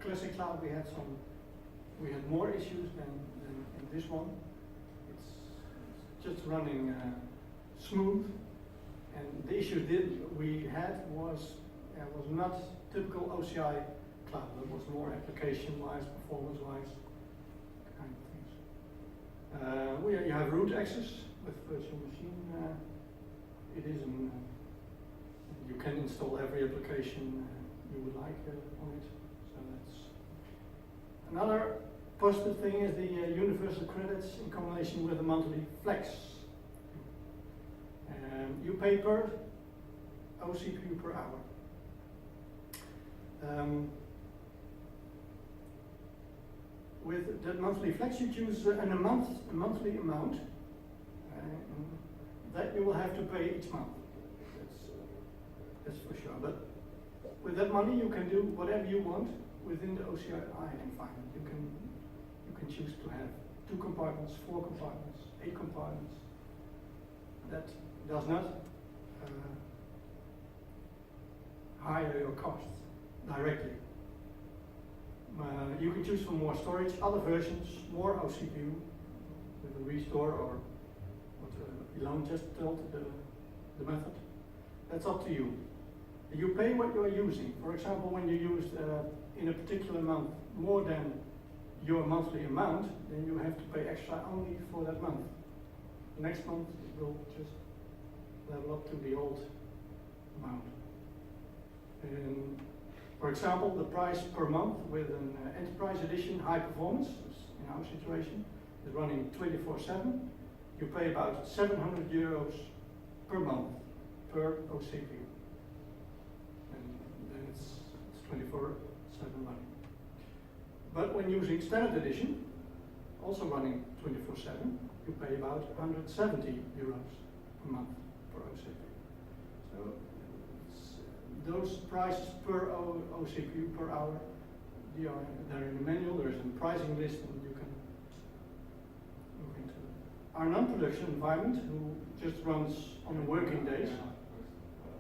Classic Cloud we had more issues than in this one. It's just running smooth, and the issue we had was not typical OCI Cloud. It was more application-wise, performance-wise kind of things. You have root access with virtual machine. It is you can install every application you would like on it. So that's another positive thing is the universal credits in combination with a monthly flex. You pay per OCPU per hour. With the monthly flex, you choose a monthly amount that you will have to pay each month. That's for sure. But with that money, you can do whatever you want within the OCI environment. You can choose to have 2 compartments, 4 compartments, 8 compartments. That does not higher your costs directly. You can choose for more storage, other versions, more OCPU with a restore or what Iloon just told the method. That's up to you. You pay what you are using. For example, when you use in a particular month more than your monthly amount, then you have to pay extra only for that month. Next month it will just level up to the old amount. And for example, the price per month with an enterprise edition high performance, in our situation, is running 24/7. You pay about €700 per month per OCPU. And then it's 24/7 running. But when using standard edition, also running 24/7, you pay about €170 per month per OCPU. So those prices per OCPU per hour, they're in the manual. There's a pricing list, and you can look into it. Our non-production environment, who just runs on the working days.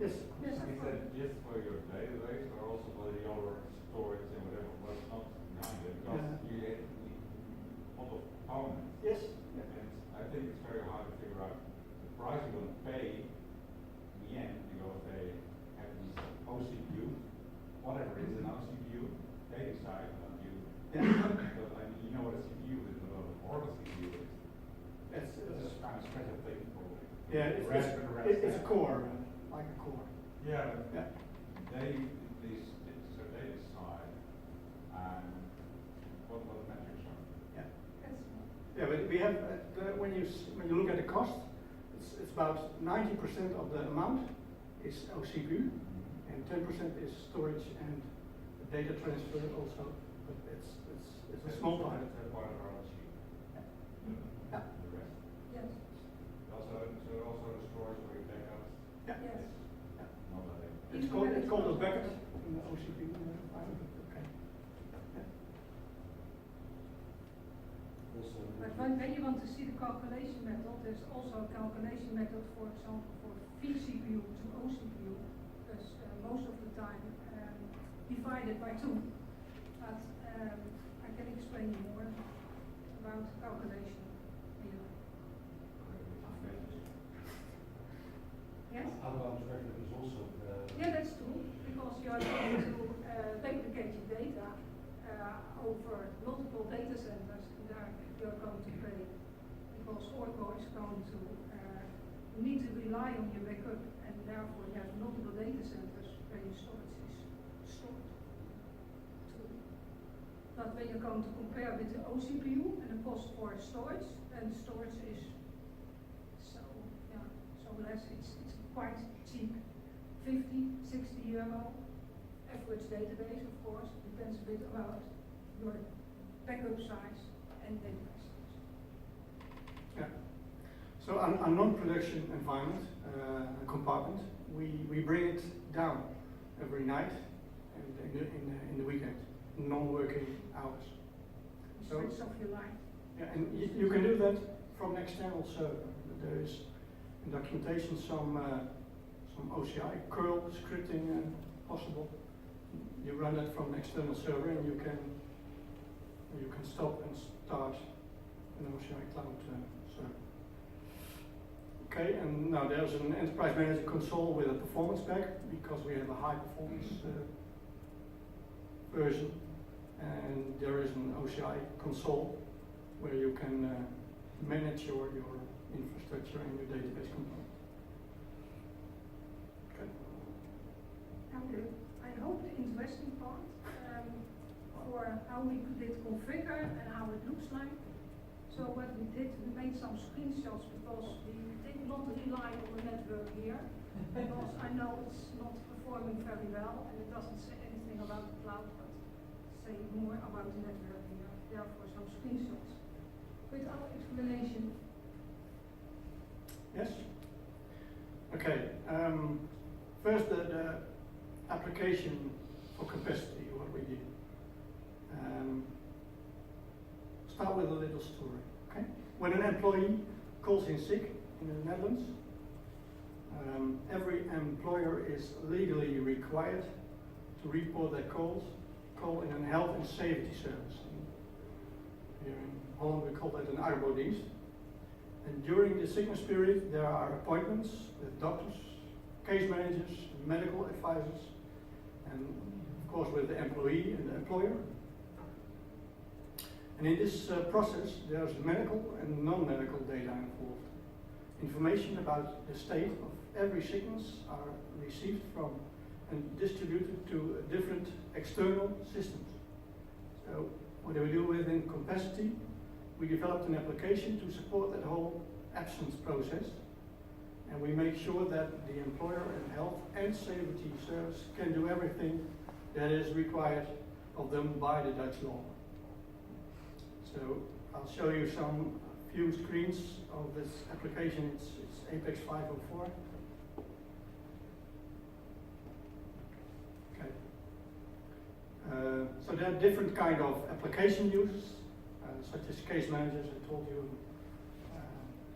Yes. Yes. Is that just for your database, or also for the other storage and whatever was not behind it? Because you have a lot of components. Yes. And I think it's very hard to figure out the price you're going to pay in the end, because they have these OCPU, whatever is an OCPU, they decide on you. Because I mean, you know what a CPU is, but what a CPU is. It's a kind of special thing for it's a core, like a core. Yeah, but they decide what the metrics are. Yeah, but we have when you look at the cost, it's about 90% of the amount is OCPU, and 10% is storage and data transfer also. But it's a small part. That's part of our sheet. Yeah. The rest. Yes. Also the storage where you back up. Yeah. Yes. It's called a bucket in the OCPU environment. Okay. Yeah. But when you want to see the calculation method, there's also a calculation method, for example, for vCPU to OCPU. That's most of the time divided by 2. But I can explain more about calculation here. Yes? Outbound traffic is also. Yeah, that's true, because you are going to duplicate your data over multiple data centers, and there you're going to pay, because Oracle is going to need to rely on your backup, and therefore you have multiple data centers where your storage is stored. But when you're going to compare with the OCPU and the cost for storage, then the storage is so less. It's quite cheap, 50, 60 euro. Average database, of course, depends a bit about your backup size and database size. Yeah. So our non-production environment, compartment, we bring it down every night and in the weekend, non-working hours. So Switch off your light. Yeah, and you can do that from an external server. There is in documentation some OCI curl scripting possible. You run that from an external server, and you can stop and start an OCI Cloud server. Okay, and now there's an Enterprise Manager console with a performance pack, because we have a high performance version, and there is an OCI console where you can manage your infrastructure and your database component. Okay. Okay. I hope the interesting part for how we could it configure and how it looks like. So what we did, we made some screenshots because we did not rely on the network here, because I know it's not performing very well and it doesn't say anything about the cloud, but say more about the network here. Therefore, some screenshots with our explanation. Yes? Okay. First, the application for Compasity, what we did. Start with a little story. Okay? When an employee calls in sick in the Netherlands, every employer is legally required to report their call in a health and safety service. Here in Holland we call that an arbodienst. And during the sickness period there are appointments with doctors, case managers, medical advisors, and of course with the employee and the employer. And in this process there's medical and non-medical data involved. Information about the state of every sickness are received from and distributed to different external systems. So what do we do within Compasity? We developed an application to support that whole absence process, and we make sure that the employer and health and safety service can do everything that is required of them by the Dutch law. So I'll show you some few screens of this application. It's Apex 504. Okay. So there are different kind of application users, such as case managers, I told you,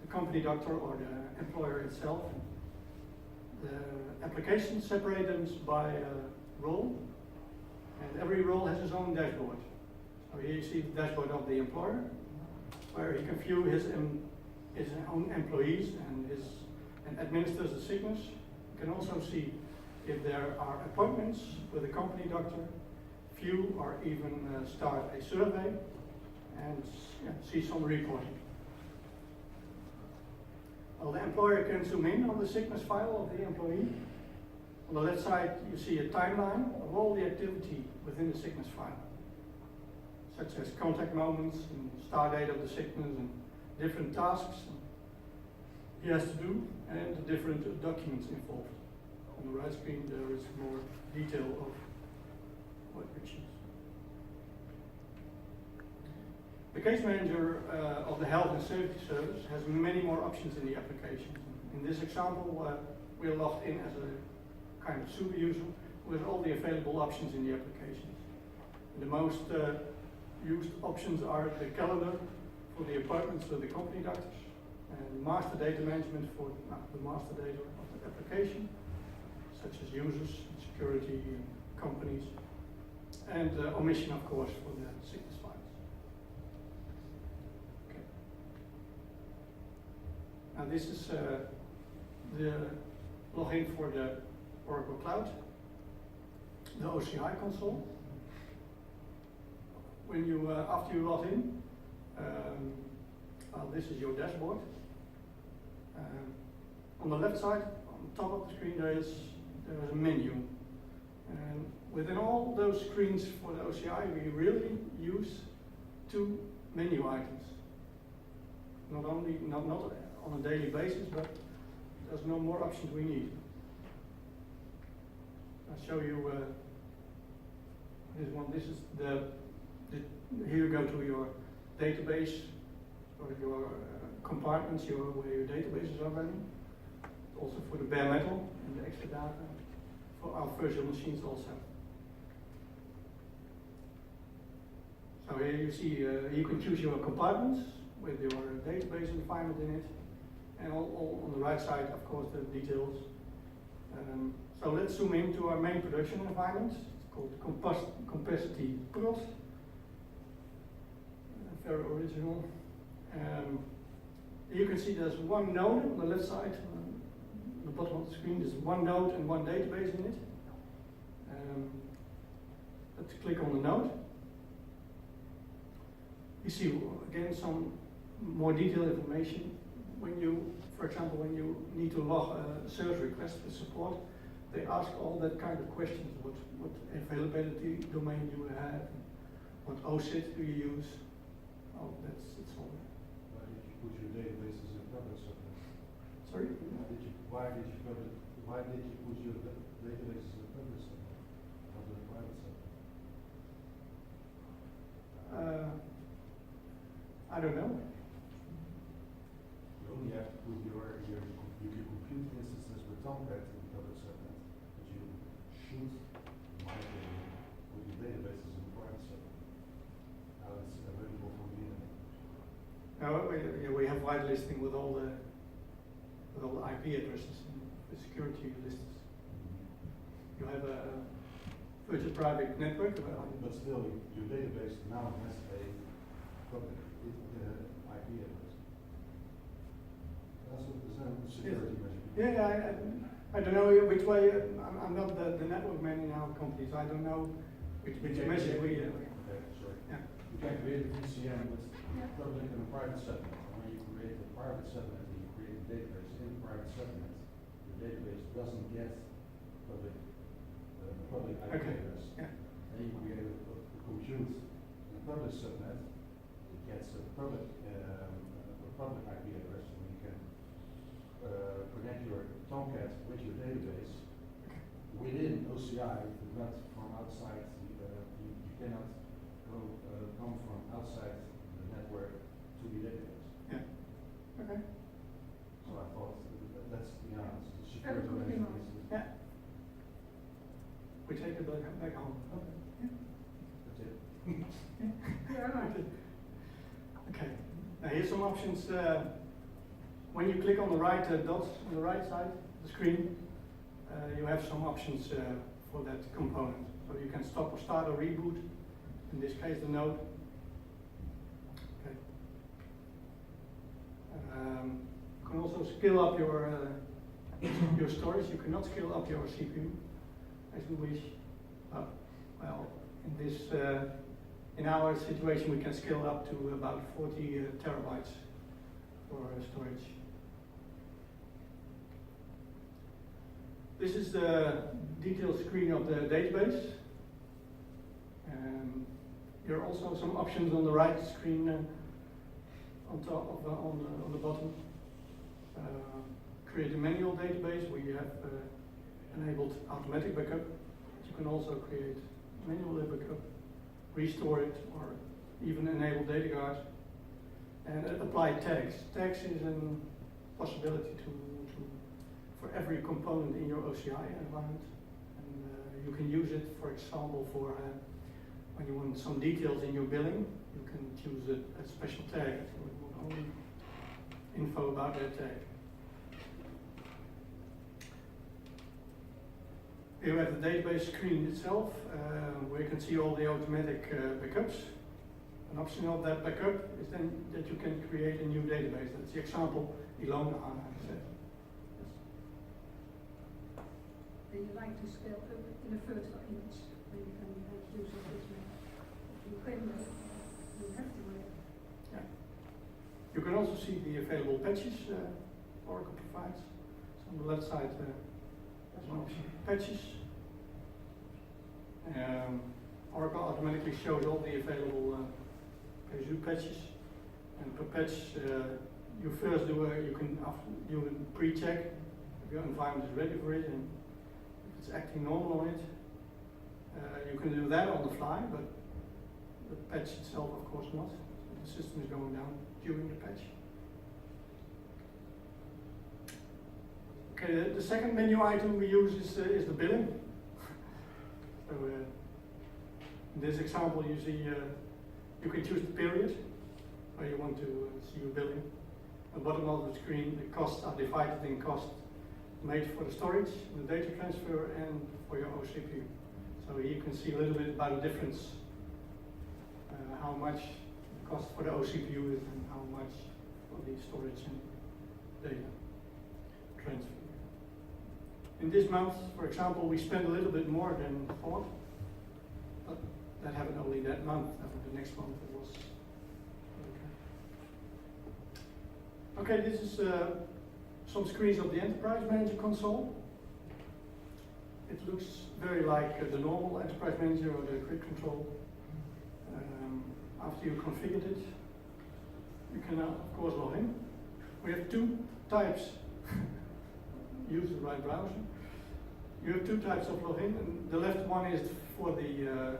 the company doctor or the employer itself. The applications separate them by role, and every role has its own dashboard. So here you see the dashboard of the employer, where he can view his own employees and administers the sickness. You can also see if there are appointments with a company doctor, view or even start a survey, and see some reporting. Well, the employer can zoom in on the sickness file of the employee. On the left side you see a timeline of all the activity within the sickness file, such as contact moments and start date of the sickness and different tasks he has to do and the different documents involved. On the right screen there is more detail of what we choose. The case manager of the health and safety service has many more options in the application. In this example we're logged in as a kind of super user with all the available options in the application. And the most used options are the calendar for the appointments with the company doctors, and master data management for the master data of the application, such as users, security, and companies, and omission, of course, for the sickness files. Okay. Now this is the login for the Oracle Cloud, the OCI console. When you, after you log in, this is your dashboard. On the left side, on the top of the screen, there is a menu. And within all those screens for the OCI, we really use two menu items. Not on a daily basis, but there's no more options we need. I'll show you this one. This is here you go to your database or your compartments, where your databases are running. Also for the bare metal and the extra data for our virtual machines also. So here you see you can choose your compartments with your database environment in it, and all on the right side, of course, the details. So let's zoom into our main production environment. It's called Compasity Prot. Very original. You can see there's one node on the left side, on the bottom of the screen. There's one node and one database in it. Let's click on the node. You see again some more detailed information. When you, for example, when you need to log a service request with support, they ask all that kind of questions. What availability domain do you have? What OSIT do you use? Oh, it's all there. Why did you put your databases in public subnet? Sorry? Why did you put your databases in public subnet, not in a private subnet? I don't know. You only have to put your compute instances with Tomcat in public subnet, but you should, in my opinion, put your databases in private subnet. Now it's available from the internet. No, we have whitelisting with all the IP addresses and the security lists. You have a virtual private network. But still, your database now has a public IP address. That's what the security measure. Yeah, I don't know which way. I'm not the network man in our company, so I don't know which measure we. Okay, sorry. Yeah. You can create a VCM with public and a private subnet. And when you create a private subnet and you create a database in a private subnet, the database doesn't get public IP Okay. address. Yeah. Then you create a compute in a public subnet, it gets a public IP address, and you can connect your Tomcat with your database within OCI, but not from outside. You cannot come from outside the network to the database. Yeah. Okay. So I thought that's the Very security good measure. remark. Yeah. We take it back home. Okay. Yeah. That's it. Yeah, right. Okay. Now here's some options. When you click on the right dots on the right side of the screen, you have some options for that component. So you can stop or start or reboot. In this case, the node. Okay. You can also scale up your storage. You cannot scale up your CPU as you wish. Well, in this in our situation, we can scale up to about 40 terabytes for storage. This is the detailed screen of the database. There are also some options on the right screen on top of on the bottom. Create a manual database where you have enabled automatic backup. You can also create manual backup, restore it, or even enable data guard. And apply tags. Tags is a possibility for every component in your OCI environment. And you can use it, for example, for when you want some details in your billing, you can choose a special tag. So it will only info about that tag. Here we have the database screen itself, where you can see all the automatic backups. An option of that backup is then that you can create a new database. That's the example Iloon said. Then you like to scale up in a vertical image, then you can make use of this method. You can, you have to make. Yeah. You can also see the available patches Oracle provides. So on the left side, there's an option patches. Oracle automatically shows all the available Kazoo patches, and per patch you first do you can pre-check if your environment is ready for it and if it's acting normal on it. You can do that on the fly, but the patch itself, of course, not. So the system is going down during the patch. Okay, the second menu item we use is the billing. So in this example, you see you can choose the period where you want to see your billing. At the bottom of the screen, the costs are divided in cost made for the storage, the data transfer, and for your OCPU. So So here you can see a little bit about the difference, how much the cost for the OCPU is and how much for the storage and data transfer. In this month, for example, we spent a little bit more than thought, but that happened only that month. After the next month it was okay. Okay, this is some screens of the Enterprise Manager console. It looks very like the normal Enterprise Manager or the grid control. After you configured it, you can now, of course, log in. We have two types. Use the right browser. You have two types of login, and the left one is for the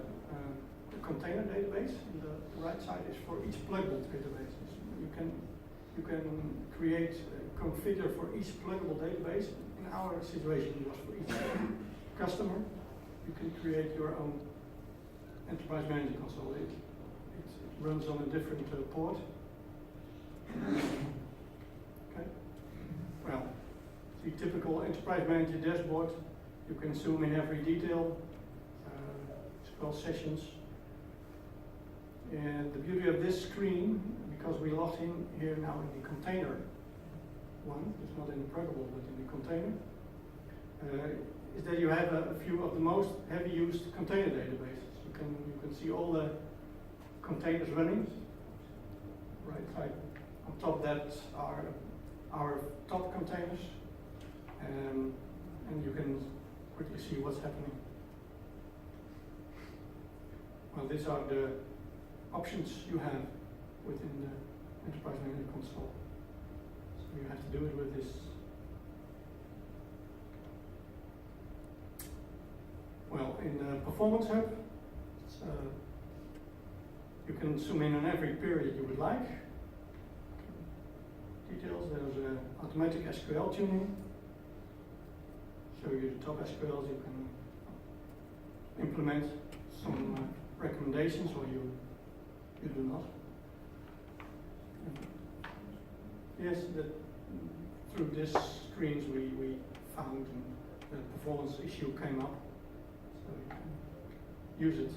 container database, and the right side is for each pluggable database. You can create, configure for each pluggable database. In our situation, it was for each customer. You can create your own Enterprise Manager console. It runs on a different port. Okay. Well, the typical Enterprise Manager dashboard. You can zoom in every detail, scroll sessions. And the beauty of this screen, because we logged in here now in the container one, it's not in the pluggable, but in the container, is that you have a few of the most heavy used container databases. You can see all the containers running. Right on top of that are our top containers, and you can quickly see what's happening. Well, these are the options you have within the Enterprise Manager console. So you have to do it with this. Well, in the Performance Hub, you can zoom in on every period you would like. Details, there's automatic SQL tuning. Show you the top SQLs you can implement some recommendations, or you do not. Yes, through this screens we found the performance issue came up, so you can use it